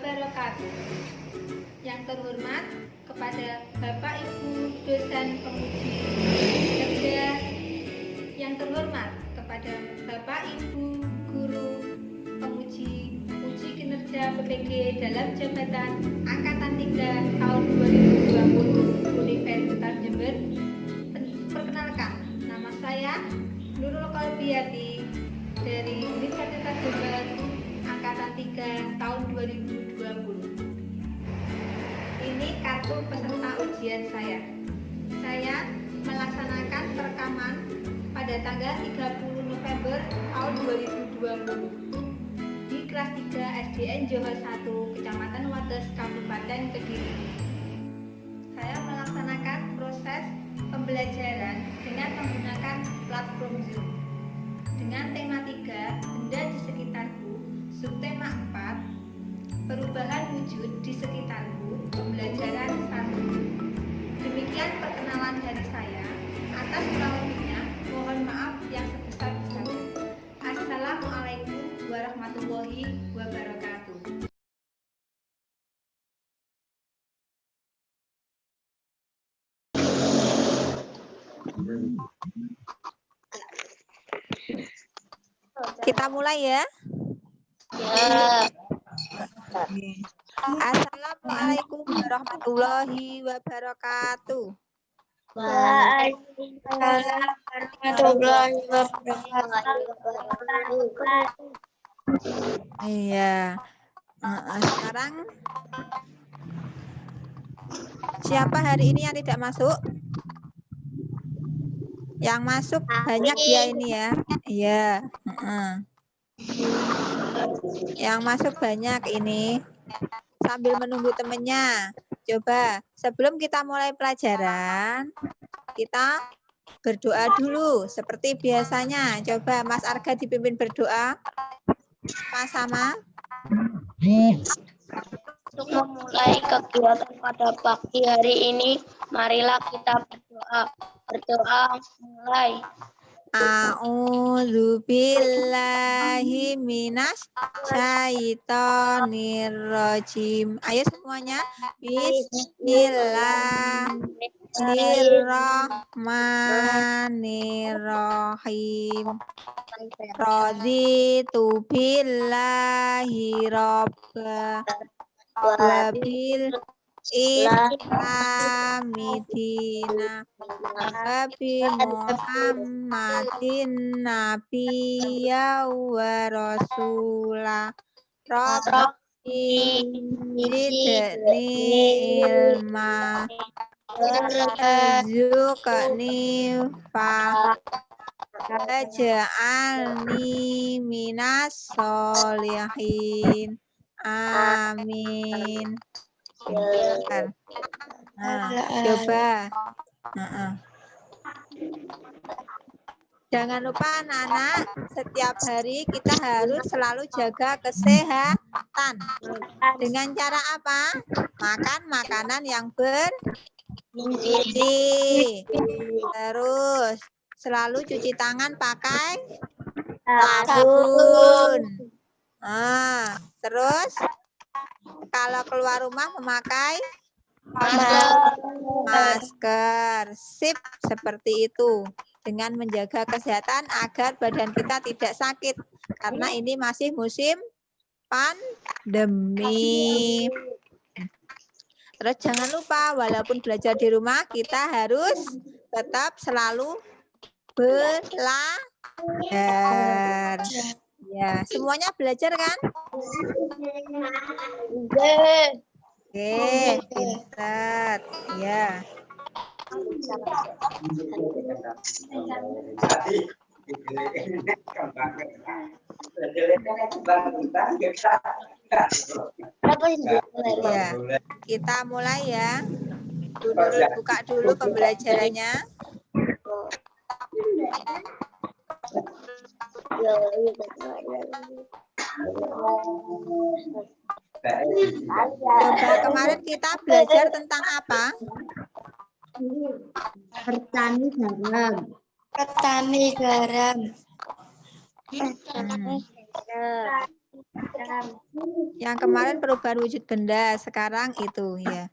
wabarakatuh. Yang terhormat kepada Bapak Ibu dosen penguji kerja, yang terhormat kepada Bapak Ibu guru penguji uji kinerja PPG dalam jabatan Angkatan 3 tahun 2020 Universitas Jember. Perkenalkan, nama saya Nurul Kolbiati dari Universitas Jember Angkatan 3 tahun 2020. Ini kartu peserta ujian saya. Saya melaksanakan perekaman pada tanggal 30 November tahun 2020 di kelas 3 SDN Johor 1, Kecamatan Wates, Kabupaten Kediri. Saya melaksanakan proses pembelajaran dengan menggunakan platform Zoom dengan tema 3, benda di sekitarku, subtema 4, perubahan wujud di sekitarku, pembelajaran 1. Demikian perkenalan dari saya. Atas kurang lebihnya mohon maaf yang sebesar-besarnya. Assalamualaikum warahmatullahi wabarakatuh. Kita mulai ya. Ya. Assalamualaikum warahmatullahi wabarakatuh. Waalaikumsalam warahmatullahi wabarakatuh. Iya. Sekarang siapa hari ini yang tidak masuk? Yang masuk banyak ya ini ya. Iya. Yang masuk banyak ini. Sambil menunggu temennya. Coba sebelum kita mulai pelajaran, kita berdoa dulu seperti biasanya. Coba Mas Arga dipimpin berdoa. Mas Sama. Untuk memulai kegiatan pada pagi hari ini, marilah kita berdoa. Berdoa mulai. A'udzu billahi minas syaitonir rajim. Ayo semuanya. Bismillahirrahmanirrahim. Raditu billahi robba wabil Islamidina Nabi Muhammadin Nabiyya wa Rasulah Rabbi zidni ilma warzuqni waj'alni minas sholihin. Amin. Coba. Jangan lupa anak-anak, setiap hari kita harus selalu jaga kesehatan. Dengan cara apa? Makan makanan yang bergizi. Terus selalu cuci tangan pakai sabun. Terus kalau keluar rumah memakai masker. Sip, seperti itu. Dengan menjaga kesehatan agar badan kita tidak sakit. Karena ini masih musim pandemi. Terus jangan lupa, walaupun belajar di rumah, kita harus tetap selalu belajar. Ya, semuanya belajar kan? Oke, pintar. Ya. Ya, kita mulai ya. Buka dulu pembelajarannya. Coba kemarin kita belajar tentang apa? Petani garam. Petani garam. Yang kemarin perubahan wujud benda, sekarang itu ya.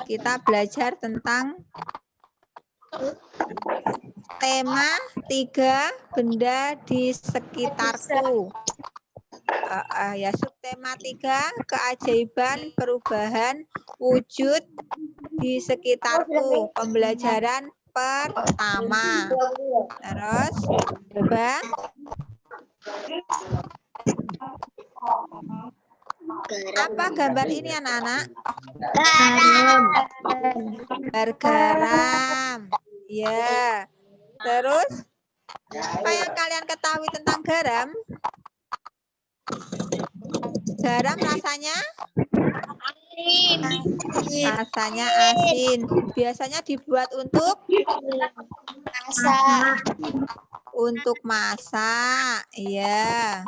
Kita belajar tentang tema 3 benda di sekitarku. Ya, subtema 3 keajaiban perubahan wujud di sekitarku. Pembelajaran pertama. Terus coba. Apa gambar ini anak-anak? Gambar garam. Ya. Terus apa yang kalian ketahui tentang garam? Garam rasanya? Rasanya asin. Biasanya dibuat untuk? Untuk masak. Iya.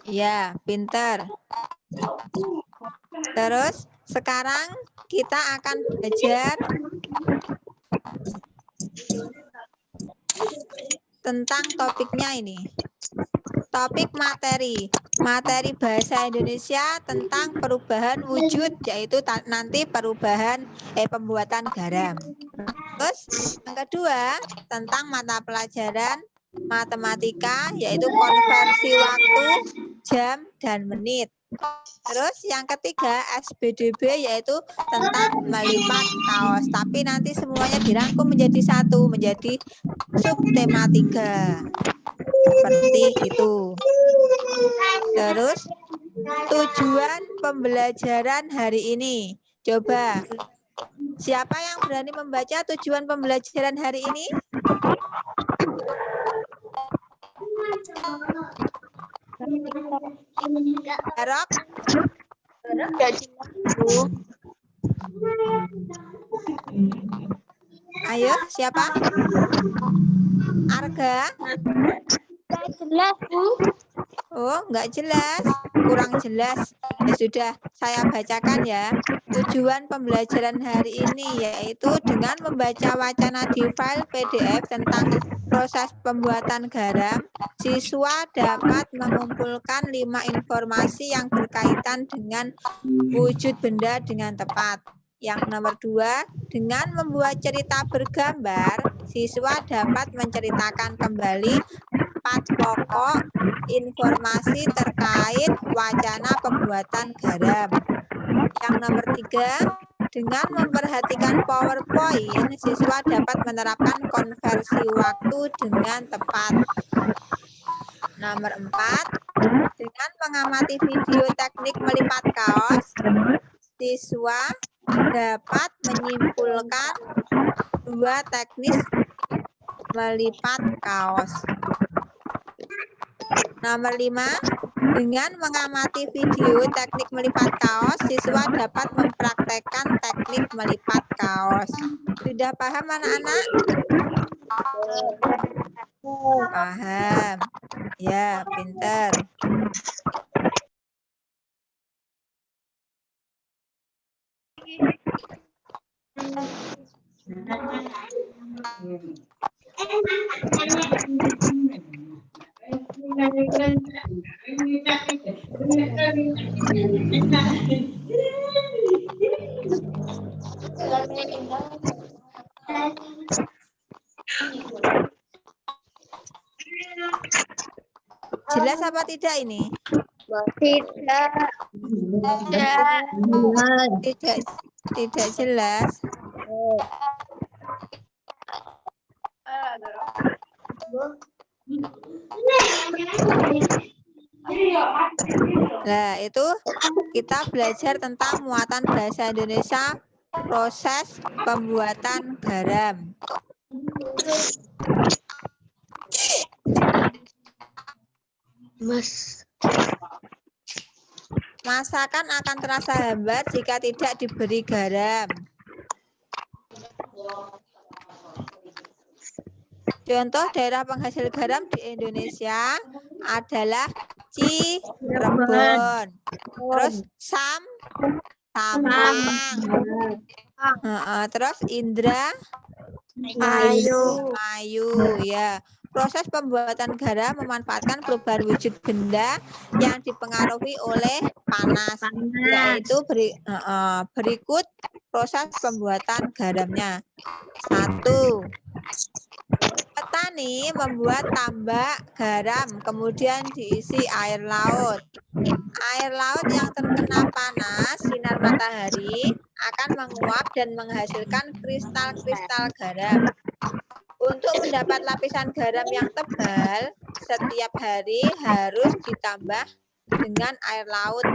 Ya, pinter. Terus sekarang kita akan belajar tentang topiknya ini. Topik materi. Materi bahasa Indonesia tentang perubahan wujud, yaitu nanti pembuatan garam. Terus yang kedua tentang mata pelajaran matematika, yaitu konversi waktu, jam, dan menit. Terus yang ketiga SBDB, yaitu tentang melipat kaos. Tapi nanti semuanya dirangkum menjadi satu, menjadi subtema 3. Seperti itu. Terus tujuan pembelajaran hari ini. Coba siapa yang berani membaca tujuan pembelajaran hari ini? Erok? Ayo, siapa? Arga? Jelas, Bu. Oh, enggak jelas. Kurang jelas. Ya sudah, saya bacakan ya. Tujuan pembelajaran hari ini yaitu dengan membaca wacana di file PDF tentang proses pembuatan garam, siswa dapat mengumpulkan 5 informasi yang berkaitan dengan wujud benda dengan tepat. Yang nomor 2, dengan membuat cerita bergambar, siswa dapat menceritakan kembali 4 pokok informasi terkait wacana pembuatan garam. Yang nomor 3, dengan memperhatikan PowerPoint, siswa dapat menerapkan konversi waktu dengan tepat. Nomor 4, dengan mengamati video teknik melipat kaos, siswa dapat menyimpulkan 2 teknis melipat kaos. Nomor 5, dengan mengamati video teknik melipat kaos, siswa dapat mempraktekkan teknik melipat kaos. Sudah paham anak-anak? Paham. Ya, pinter. Jelas apa tidak ini? Tidak jelas. Nah, itu kita belajar tentang muatan bahasa Indonesia proses pembuatan garam. Masakan akan terasa hambar jika tidak diberi garam. Contoh daerah penghasil garam di Indonesia adalah Cirebon, terus Sampang, terus Ayu, ya. Proses pembuatan garam memanfaatkan perubahan wujud benda yang dipengaruhi oleh panas, yaitu berikut proses pembuatan garamnya. 1. Petani membuat tambak garam, kemudian diisi air laut. Air laut yang terkena panas sinar matahari akan menguap dan menghasilkan kristal-kristal garam. Untuk mendapat lapisan garam yang tebal, setiap hari harus ditambah dengan air laut.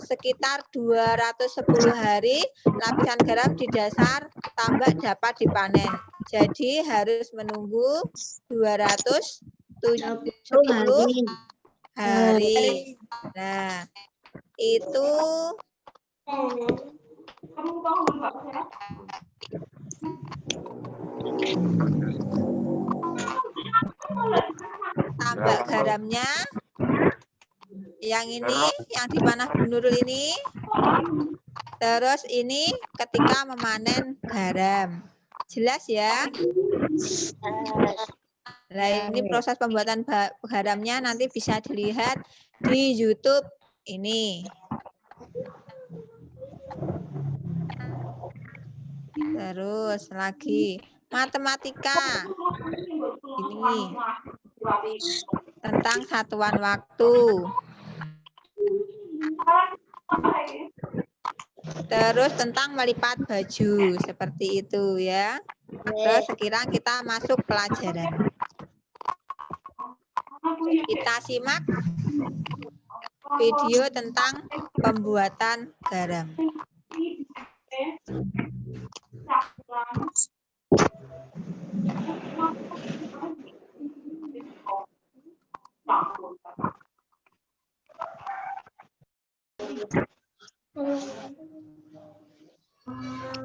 Sekitar 210 hari, lapisan garam di dasar tambak dapat dipanen. Jadi harus menunggu 270 hari. Nah, itu tambak garamnya. Yang ini, yang di panah Bu Nurul ini. Terus ini ketika memanen garam. Jelas ya? Nah, ini proses pembuatan garamnya nanti bisa dilihat di YouTube ini. Terus lagi matematika. Ini tentang satuan waktu. Terus tentang melipat baju seperti itu ya. Terus sekarang kita masuk pelajaran. Kita simak video tentang pembuatan garam.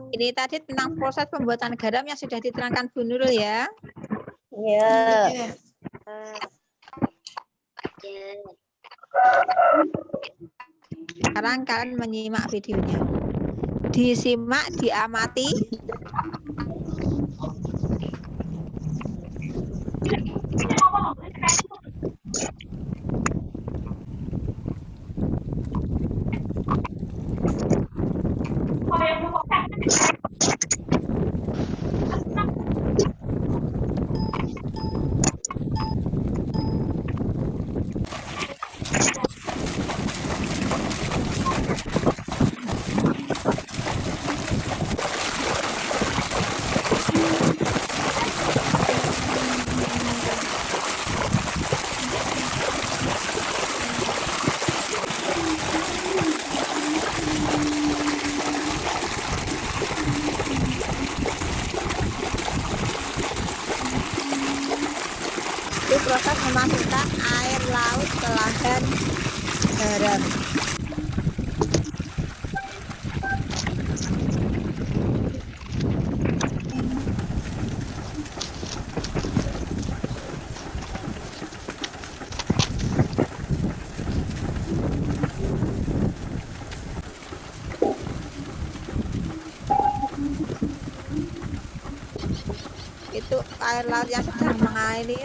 Ini tadi tentang proses pembuatan garam yang sudah diterangkan Bu Nurul ya. Ya. Sekarang kalian menyimak videonya. Disimak, diamati. Itu proses memasukkan air laut ke lahan garam. Itu air laut yang sedang mengalir.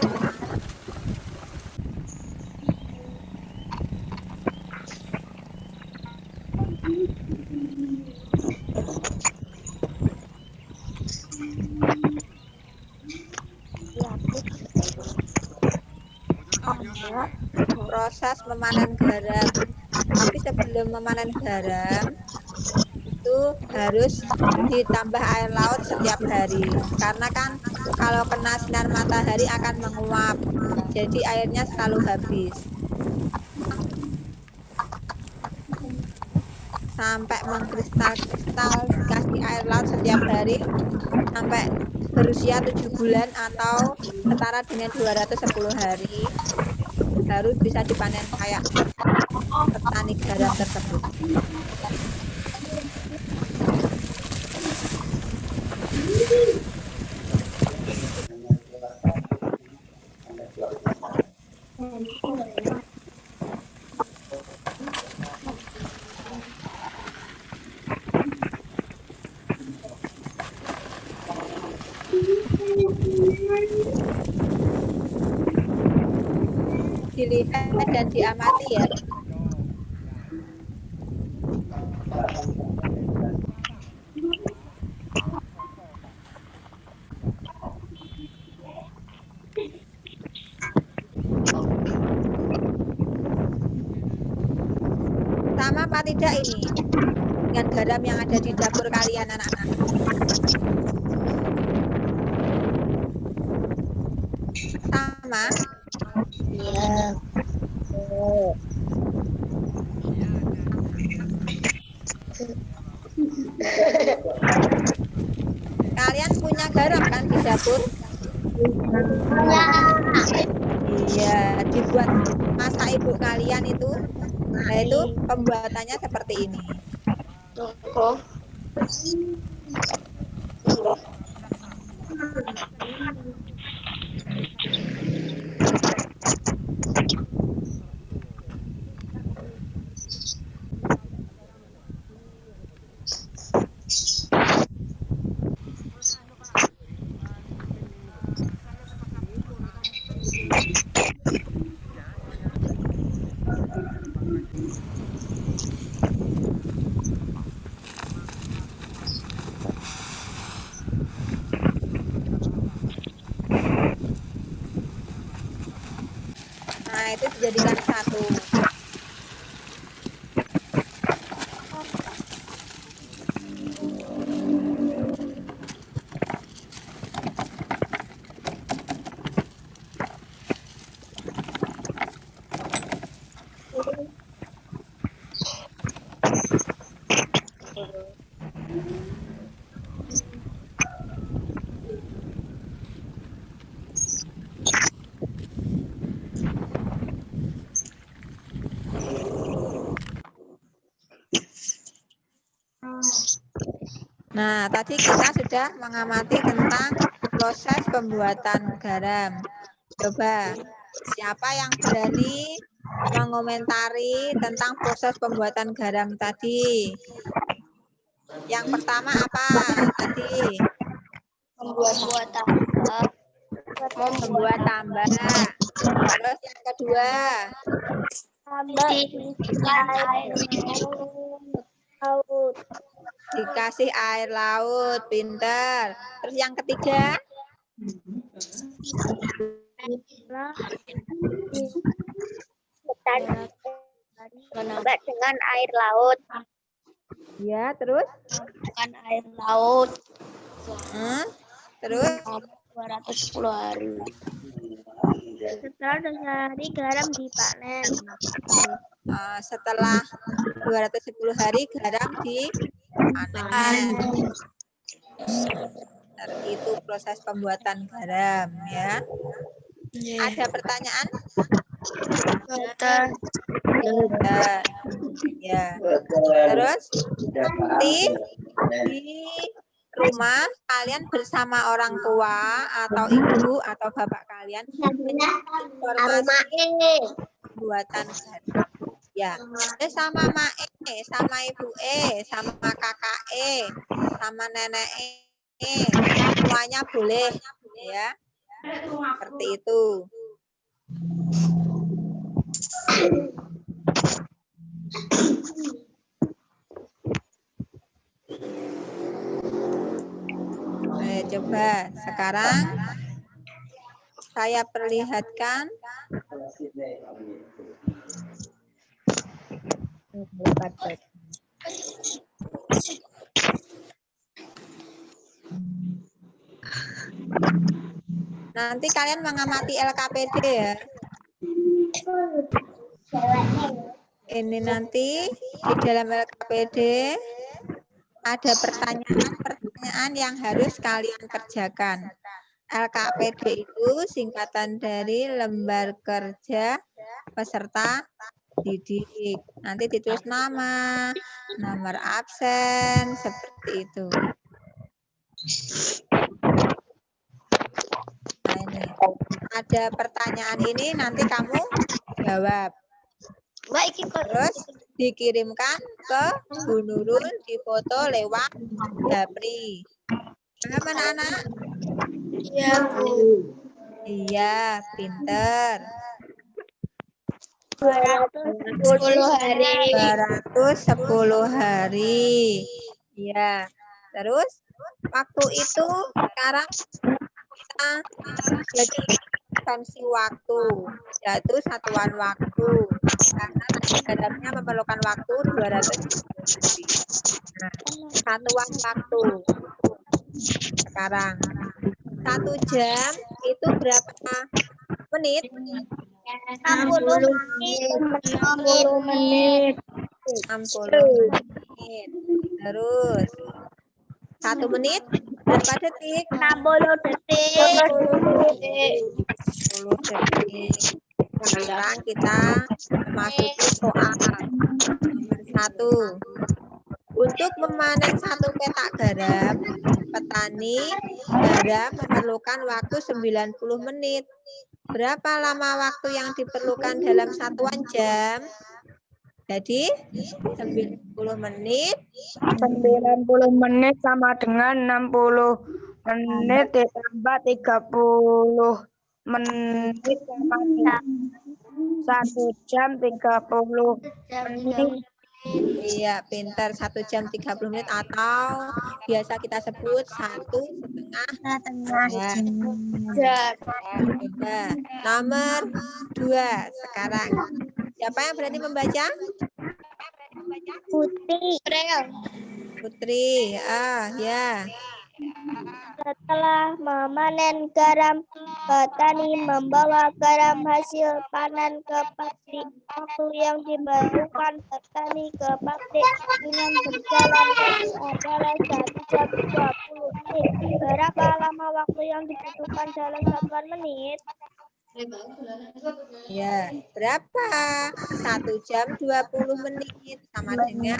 Proses memanen garam. Tapi sebelum memanen garam itu harus ditambah air laut setiap hari. Karena kan kalau kena sinar matahari akan menguap. Jadi airnya selalu habis. Sampai mengkristal-kristal dikasih air laut setiap hari sampai berusia 7 bulan atau setara dengan 210 hari baru bisa dipanen kayak petani garam tersebut. dilihat dan diamati ya. Sama apa tidak ini dengan garam yang ada di dapur kalian anak-anak? Sama? Iya. Kalian punya garam kan di dapur? Iya, dibuat masak ibu kalian itu. Nah, itu pembuatannya seperti ini. Tunggu. Nah, itu dijadikan satu. Nah, tadi kita sudah mengamati tentang proses pembuatan garam. Coba, siapa yang berani mengomentari tentang proses pembuatan garam tadi? Yang pertama apa tadi? Membuat tambah. Membuat tambah. Terus yang kedua, Laut. dikasih air laut, pinter. Terus yang ketiga, Tambah dengan air laut. ya terus, Dengan air laut. terus 210 hari. Setelah 2 hari garam dipanen. setelah 210 hari garam dipanen. Itu proses pembuatan garam ya. Ada pertanyaan? Ya. Terus nanti di rumah kalian bersama orang tua atau ibu atau bapak kalian informasi pembuatan garam. Ya, sama Mak sama Ibu sama Kakak sama Nenek semuanya boleh ya. Seperti itu. Coba sekarang saya perlihatkan nanti kalian mengamati LKPD ya. Ini nanti di dalam LKPD ada pertanyaan-pertanyaan yang harus kalian kerjakan. LKPD itu singkatan dari lembar kerja peserta didik. Nanti ditulis nama, nomor absen, seperti itu. Nah, ini ada pertanyaan ini nanti kamu jawab. Terus dikirimkan ke Bu Nurul, difoto lewat Japri. Paham anak-anak? Iya, Bu. Iya, pinter. 210 hari. 210 hari. Ya. Terus waktu itu sekarang kita jadi konvensi waktu, yaitu satuan waktu. Karena nasi garamnya memerlukan waktu 210 hari. Nah, satuan waktu. Sekarang 1 jam itu berapa menit? 60 menit. 60 menit. Terus 1 menit berapa detik? 60 detik. 10 detik. Sekarang kita memasuki soal nomor 1. Untuk memanen 1 petak garam, petani garam memerlukan waktu 90 menit. Berapa lama waktu yang diperlukan dalam satuan jam? Jadi 90 menit 90 menit sama dengan 60 menit ditambah 30 menit sama dengan 1 jam 30 menit. Iya, pintar. 1 jam 30 menit atau biasa kita sebut 1,5 jam. Coba. Nomor 2 sekarang. Siapa yang berani membaca? Putri. Ya. Setelah memanen garam, petani membawa garam hasil panen ke pabrik. Waktu yang diperlukan petani ke pabrik dengan berjalan kaki adalah 1 jam 20 menit. Berapa lama waktu yang dibutuhkan dalam satuan menit? Ya, berapa? 1 jam 20 menit sama dengan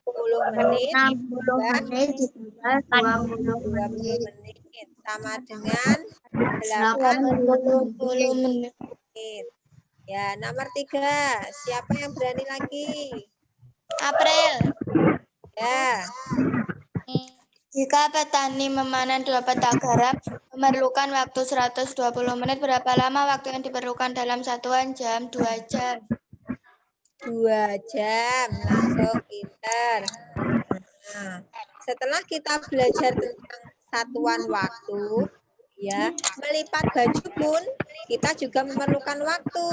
10 menit 60 menit ditambah 20 menit. menit sama dengan 80 menit. menit. Ya, nomor 3. Siapa yang berani lagi? April. Ya, Jika petani memanen 2 petak garam, memerlukan waktu 120 menit. Berapa lama waktu yang diperlukan dalam satuan jam? 2 jam. 2 jam. Langsung pintar. Nah, setelah kita belajar tentang satuan waktu, ya, melipat baju pun kita juga memerlukan waktu.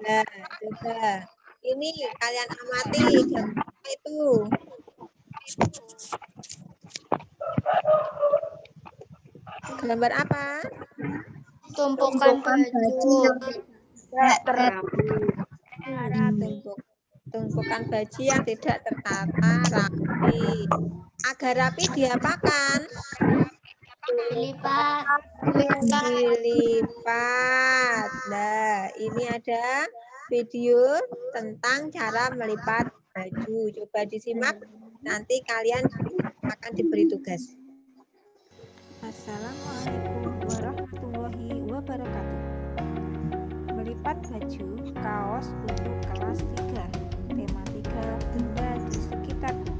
Nah, coba. Ini kalian amati gambar itu. Gambar apa? Tumpukan baju. Tumpukan baju yang tidak tertata rapi. Agar rapi diapakan? Dilipat. Nah, ini ada video tentang cara melipat baju. Coba disimak, nanti kalian akan diberi tugas. Assalamualaikum warahmatullahi wabarakatuh. Melipat baju kaos untuk kelas 3. Tematika benda di sekitarku.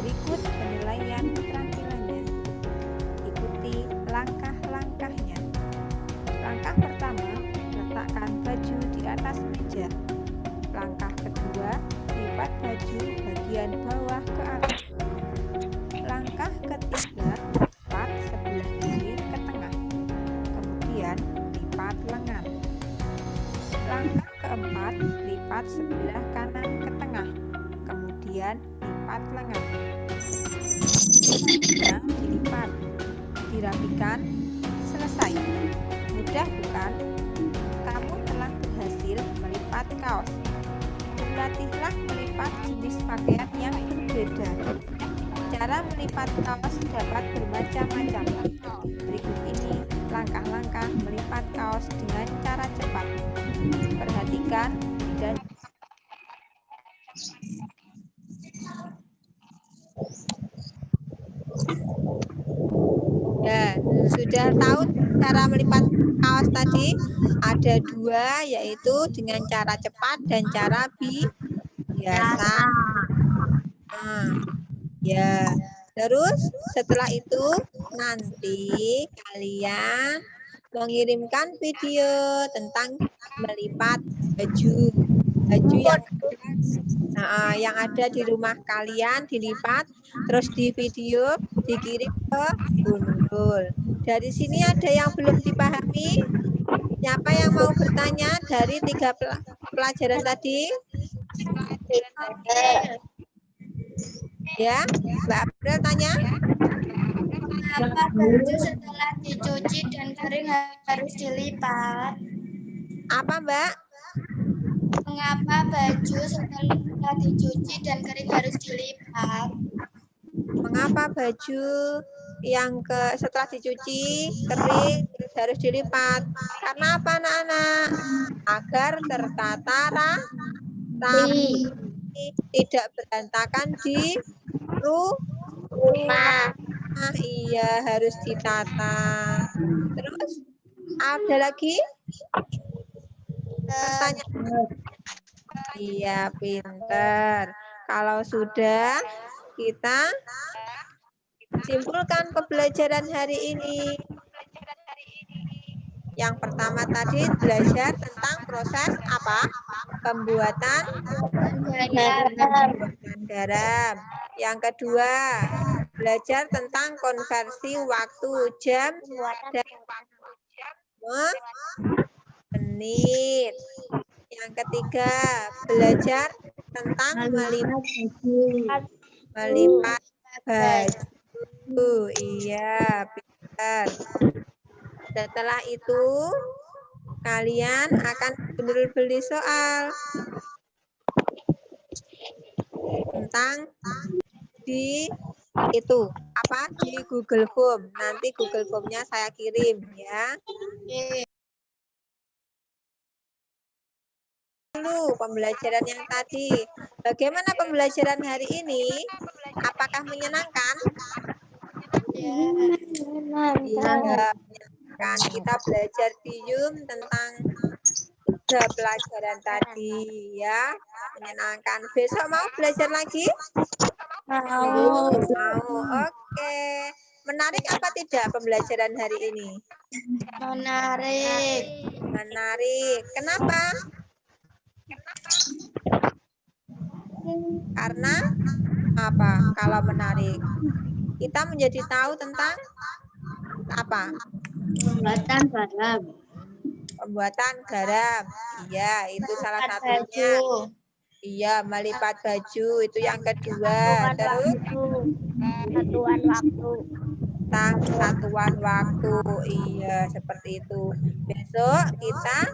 Berikut penilaian keterampilannya. Ikuti langkah-langkahnya. Langkah pertama, letakkan baju di atas meja. Langkah kedua, lipat baju bagian bawah ke atas. Langkah ketiga, lipat sebelah kiri ke tengah. Kemudian lipat lengan. Langkah keempat, lipat sebelah kanan ke tengah. Kemudian lipat lengan. Yang dilipat, dirapikan, selesai. Mudah bukan? Kamu telah berhasil melipat kaos. Berlatihlah melipat jenis pakaian yang berbeda. Cara melipat kaos dapat bermacam-macam. Berikut ini langkah-langkah melipat kaos dengan cara cepat. Perhatikan dan Ya, sudah tahu cara melipat kaos tadi? Ada 2, yaitu dengan cara cepat dan cara biasa. Ya, terus setelah itu nanti kalian mengirimkan video tentang melipat baju yang ada di rumah kalian dilipat, terus di video dikirim ke Gundul. Dari sini ada yang belum dipahami? Siapa yang mau bertanya dari 3 pelajaran tadi? Ya, Mbak April tanya. Mengapa baju setelah dicuci dan kering harus dilipat? Apa, Mbak? Mengapa baju setelah dicuci dan kering harus dilipat? Mengapa baju yang setelah dicuci kering harus dilipat? Karena apa, anak-anak? Agar tertata rapi, tidak berantakan di rumah. Iya, harus ditata. Terus ada lagi pertanyaan? Iya, pinter. Kalau sudah, kita simpulkan pembelajaran hari ini. Yang pertama tadi belajar tentang proses apa? Pembuatan garam. Yang kedua, belajar tentang konversi waktu jam dan menit. Yang ketiga, belajar tentang melipat baju. Iya, pintar. Setelah itu, kalian akan beli soal tentang di Google Form. Nanti Google Form-nya saya kirim ya. Dulu pembelajaran yang tadi. Bagaimana pembelajaran hari ini? Apakah menyenangkan? Iya, menyenangkan. Kita belajar di Zoom tentang 3 pelajaran tadi ya. Menyenangkan. Besok mau belajar lagi? Mau. Oke. Menarik apa tidak pembelajaran hari ini? Menarik. Kenapa? Karena apa? Kalau menarik, kita menjadi tahu tentang apa? Pembuatan garam. Iya, itu salah satunya. Iya, melipat baju itu yang kedua. Terus satuan waktu. Iya, seperti itu. Besok kita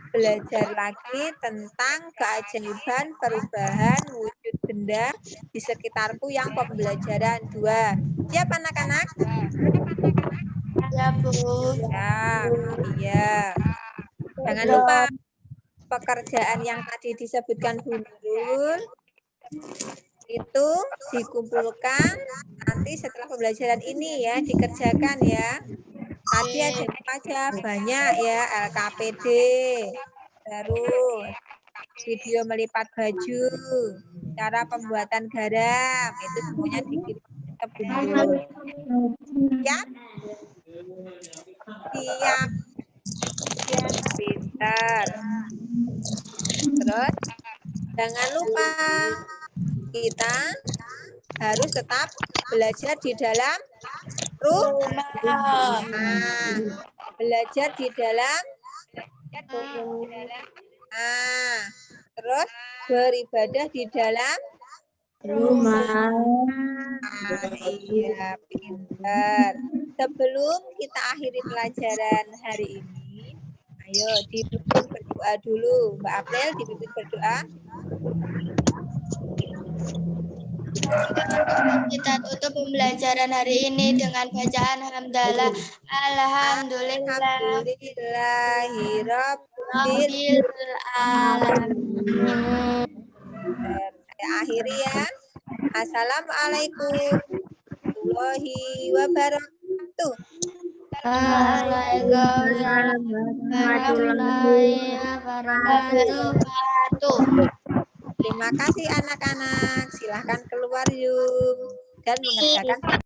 belajar lagi tentang keajaiban perubahan wujud benda di sekitarku yang pembelajaran 2. Siap anak-anak? Ya, Bu. Ya, iya. Jangan lupa pekerjaan yang tadi disebutkan Bu Nurul itu dikumpulkan nanti setelah pembelajaran ini ya, dikerjakan ya. Tadi ada apa aja? Banyak ya, LKPD, terus video melipat baju, cara pembuatan garam, itu semuanya dikirim ke Bu Nurul. Siap? Siap. Pintar. Terus jangan lupa kita harus tetap belajar di dalam rumah. Belajar di dalam terus beribadah di dalam rumah. Iya, pintar. Sebelum kita akhiri pelajaran hari ini, ayo dipimpin berdoa dulu. Mbak April dipimpin berdoa. Kita tutup pembelajaran hari ini dengan bacaan hamdalah. Alhamdulillahirabbil alamin. Saya akhiri ya. Assalamualaikum warahmatullahi wabarakatuh. Waalaikumsalam warahmatullahi wabarakatuh. Terima kasih anak-anak. Silahkan keluar yuk dan mengerjakan